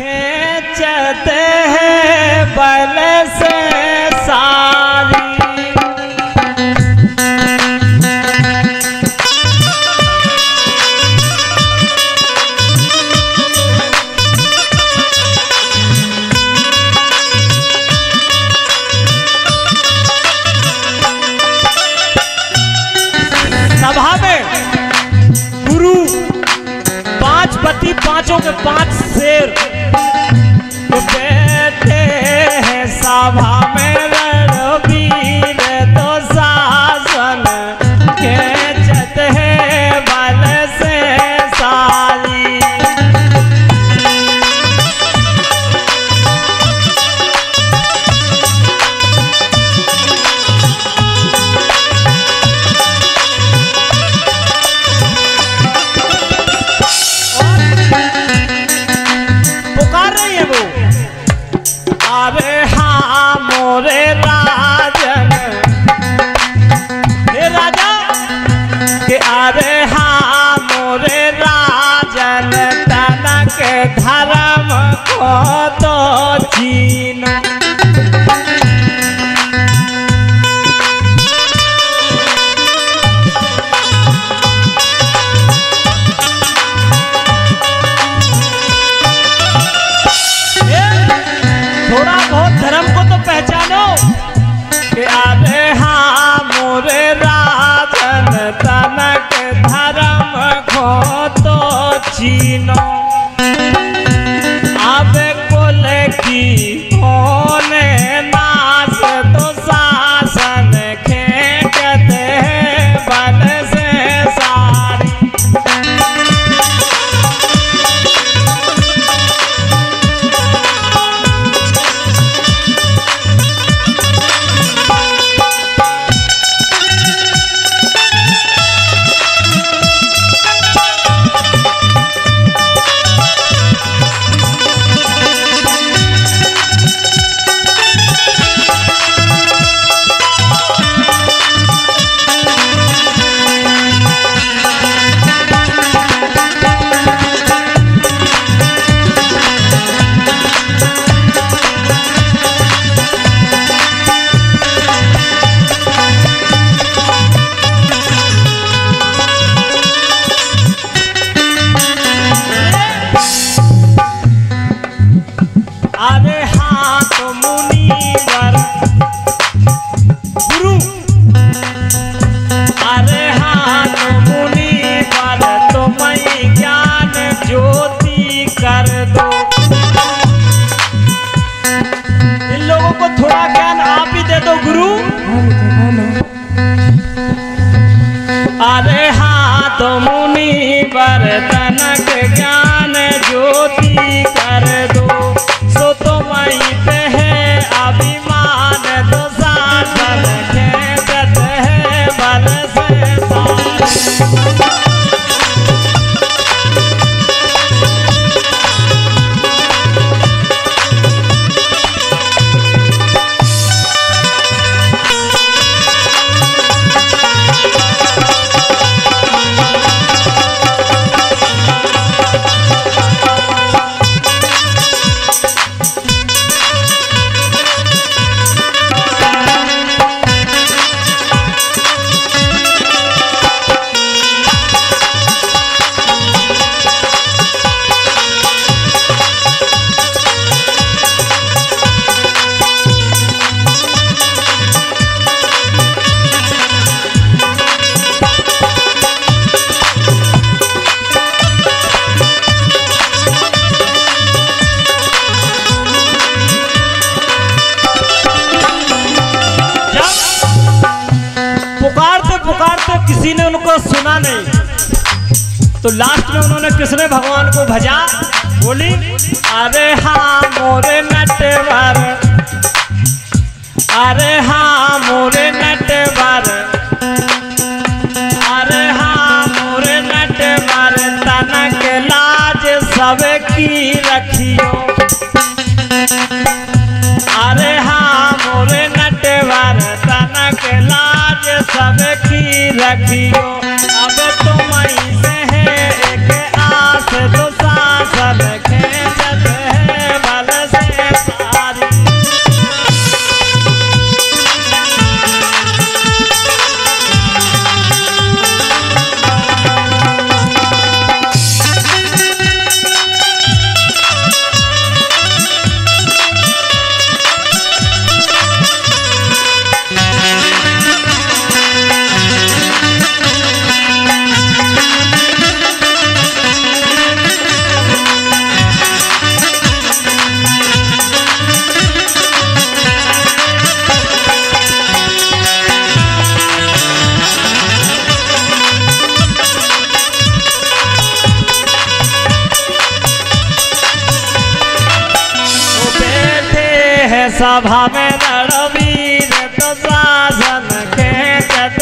खेचते हैं बल से सारी। सभा में गुरु पांच पति पांचों के पांच शेर बैठे हैं सभा में रणवीर तो शासन खेचत है बल से सारी। पुकार रही है वो, अरे हाँ मोरे राजन, हे राजा के अरे हाँ मोरे राजन, तनक धर्म को तो छीनो। थोड़ा बहुत धर्म को तो पहचानो कि अरे हाँ मोरे राजन, तनक धर्म को तो छीनो। अब कुल की होने नाश तो शासन खेचते हैं बल से सारी। अरे हाँ तो मुनिवर गुरु, अरे हाँ तो मुनिवर, तो मैं ज्ञान ज्योति कर दो। इन लोगों को थोड़ा ज्ञान आप ही दे दो गुरु। अरे हाँ तो मुनिवर, तनक ज्ञान ज्योति कर दो। सो तो मई पे है अभिमान, तो शासन खेचत है बल से सारी। पुकारते किसी ने उनको सुना नहीं, तो लास्ट में उन्होंने कृष्ण भगवान को भजा। बोली अरे हाँ मोरे नटवर, अरे हाँ मोरे नटवर, अरे हाँ मोरे नटवर, तनक लाज सबकी रखियो। अरे हाँ मोरे नटवर, तनक लाज सबकी रखियो। अब तुम से है एक आस, तो शासन खेचत है सभा में रणवीर तो शासन खेचत